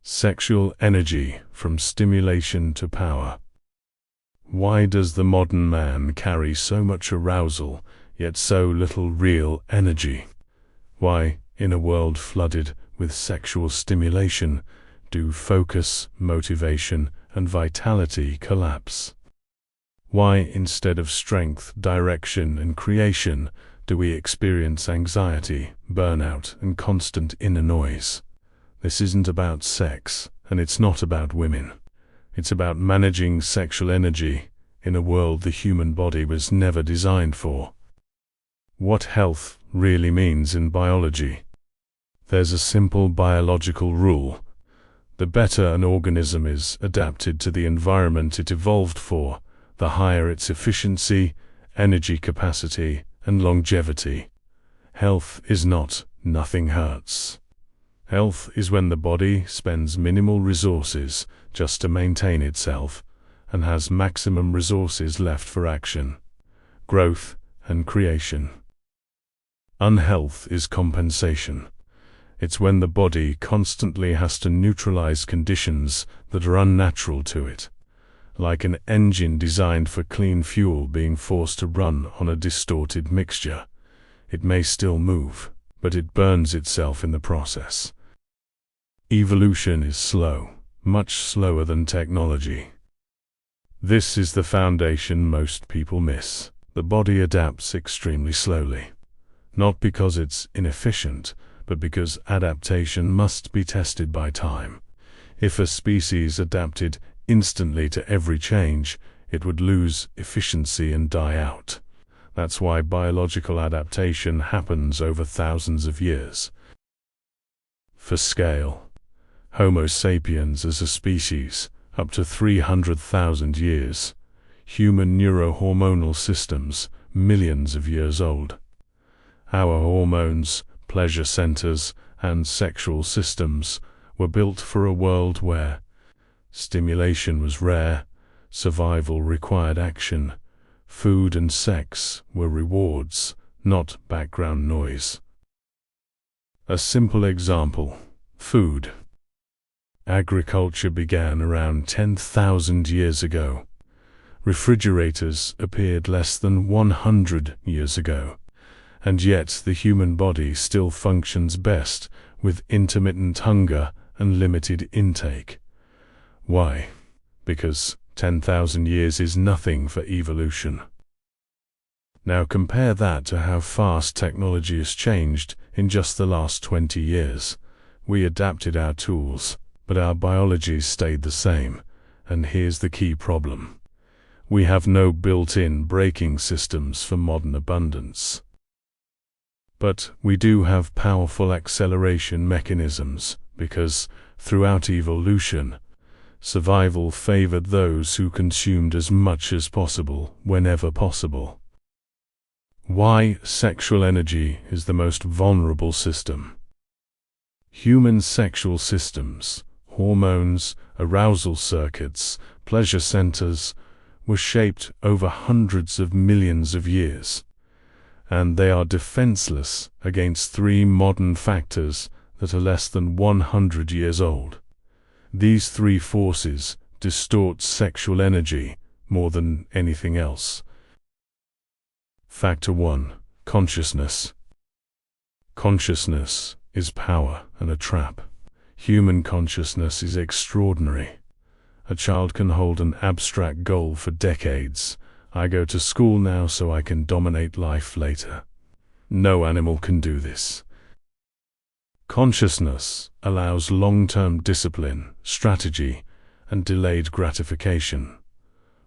Sexual energy from stimulation to power. Why does the modern man carry so much arousal, yet so little real energy? Why, in a world flooded with sexual stimulation, do focus, motivation, and vitality collapse? Why, instead of strength, direction, and creation, do we experience anxiety, burnout, and constant inner noise? This isn't about sex, and it's not about women. It's about managing sexual energy in a world the human body was never designed for. What health really means in biology. There's a simple biological rule. The better an organism is adapted to the environment it evolved for, the higher its efficiency, energy capacity, and longevity. Health is not nothing hurts. Health is when the body spends minimal resources just to maintain itself and has maximum resources left for action, growth, and creation. Unhealth is compensation. It's when the body constantly has to neutralize conditions that are unnatural to it, like an engine designed for clean fuel being forced to run on a distorted mixture. It may still move, but it burns itself in the process. Evolution is slow, much slower than technology. This is the foundation most people miss. The body adapts extremely slowly. Not because it's inefficient, but because adaptation must be tested by time. If a species adapted instantly to every change, it would lose efficiency and die out. That's why biological adaptation happens over thousands of years. For scale, Homo sapiens as a species, up to 300,000 years. Human neurohormonal systems, millions of years old. Our hormones, pleasure centers, and sexual systems were built for a world where stimulation was rare, survival required action, food and sex were rewards, not background noise. A simple example: food. Agriculture began around 10,000 years ago. Refrigerators appeared less than 100 years ago. And yet the human body still functions best with intermittent hunger and limited intake. Why? Because 10,000 years is nothing for evolution. Now compare that to how fast technology has changed in just the last 20 years. We adapted our tools, but our biology stayed the same, and here's the key problem. We have no built-in braking systems for modern abundance. But we do have powerful acceleration mechanisms, because, throughout evolution, survival favored those who consumed as much as possible, whenever possible. Why sexual energy is the most vulnerable system. Human sexual systems, hormones, arousal circuits, pleasure centers, were shaped over hundreds of millions of years. And they are defenseless against three modern factors that are less than 100 years old. These three forces distort sexual energy more than anything else. Factor 1. Consciousness. Consciousness is power and a trap. Human consciousness is extraordinary. A child can hold an abstract goal for decades. I go to school now so I can dominate life later. No animal can do this. Consciousness allows long-term discipline, strategy, and delayed gratification.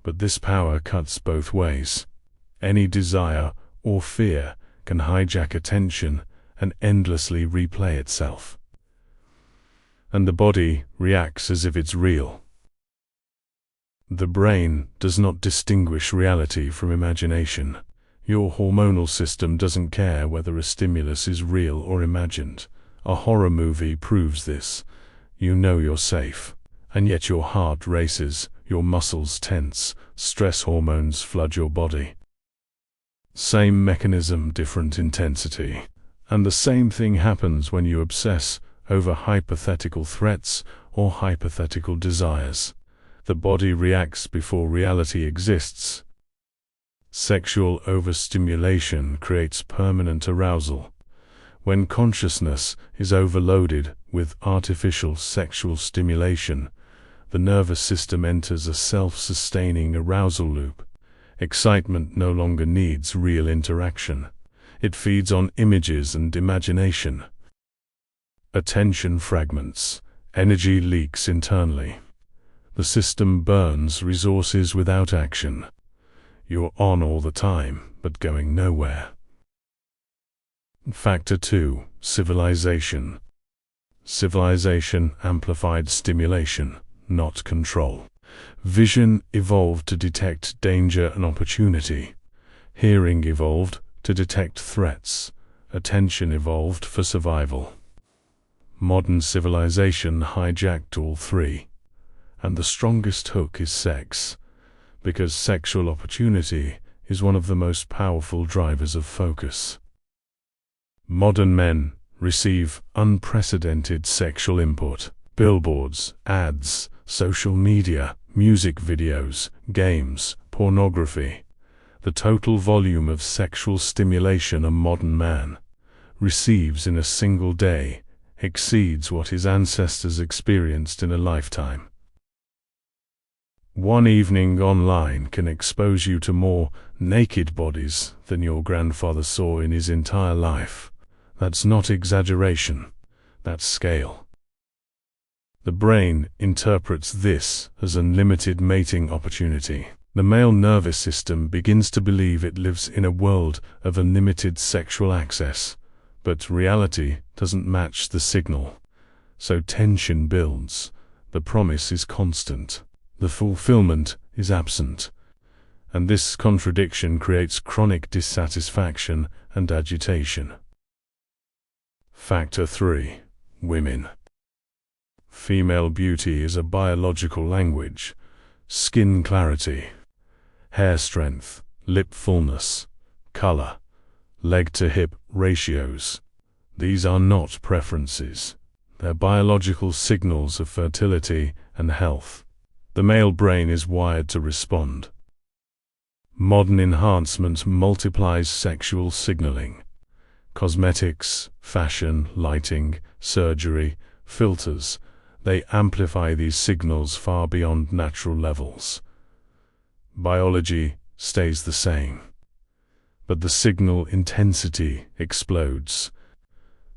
But this power cuts both ways. Any desire or fear can hijack attention and endlessly replay itself. And the body reacts as if it's real. The brain does not distinguish reality from imagination. Your hormonal system doesn't care whether a stimulus is real or imagined. A horror movie proves this. You know you're safe, and yet your heart races, your muscles tense, stress hormones flood your body. Same mechanism, different intensity. And the same thing happens when you obsess over hypothetical threats or hypothetical desires. The body reacts before reality exists. Sexual overstimulation creates permanent arousal. When consciousness is overloaded with artificial sexual stimulation, the nervous system enters a self-sustaining arousal loop. Excitement no longer needs real interaction. It feeds on images and imagination. Attention fragments. Energy leaks internally. The system burns resources without action. You're on all the time, but going nowhere. Factor 2. Civilization. Civilization amplified stimulation, not control. Vision evolved to detect danger and opportunity. Hearing evolved to detect threats. Attention evolved for survival. Modern civilization hijacked all three. And the strongest hook is sex, because sexual opportunity is one of the most powerful drivers of focus. Modern men receive unprecedented sexual input. Billboards, ads, social media, music videos, games, pornography. The total volume of sexual stimulation a modern man receives in a single day exceeds what his ancestors experienced in a lifetime. One evening online can expose you to more naked bodies than your grandfather saw in his entire life. That's not exaggeration, that's scale. The brain interprets this as unlimited mating opportunity. The male nervous system begins to believe it lives in a world of unlimited sexual access, but reality doesn't match the signal. So tension builds. The promise is constant. The fulfillment is absent. And this contradiction creates chronic dissatisfaction and agitation. Factor 3. Women. Female beauty is a biological language. Skin clarity, hair strength, lip fullness, color, leg-to-hip ratios. These are not preferences. They're biological signals of fertility and health. The male brain is wired to respond. Modern enhancement multiplies sexual signaling. Cosmetics, fashion, lighting, surgery, filters, they amplify these signals far beyond natural levels. Biology stays the same, but the signal intensity explodes.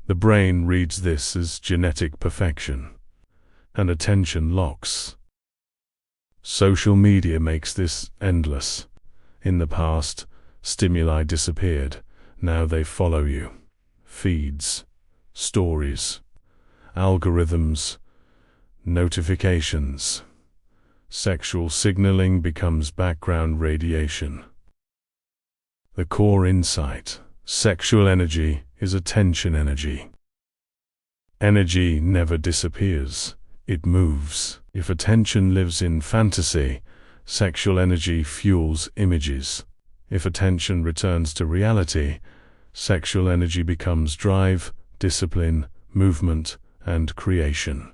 The brain reads this as genetic perfection, and attention locks. Social media makes this endless. In the past, stimuli disappeared. Now they follow you. Feeds, stories, algorithms, notifications. Sexual signaling becomes background radiation. The core insight: sexual energy is attention energy. Energy never disappears, it moves. If attention lives in fantasy, sexual energy fuels images. If attention returns to reality, sexual energy becomes drive, discipline, movement, and creation.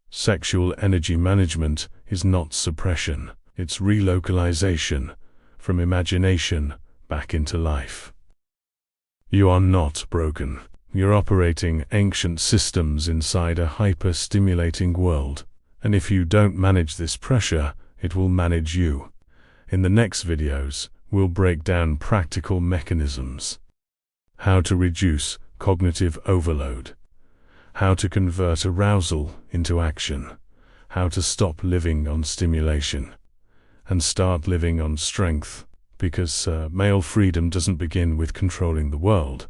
Sexual energy management is not suppression, it's relocalization from imagination back into life. You are not broken. You're operating ancient systems inside a hyper-stimulating world, and if you don't manage this pressure, it will manage you. In the next videos, we'll break down practical mechanisms. How to reduce cognitive overload. How to convert arousal into action. How to stop living on stimulation and start living on strength, because male freedom doesn't begin with controlling the world.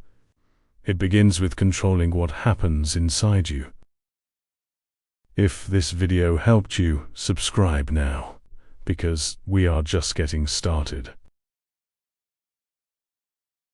It begins with controlling what happens inside you. If this video helped you, subscribe now, because we are just getting started.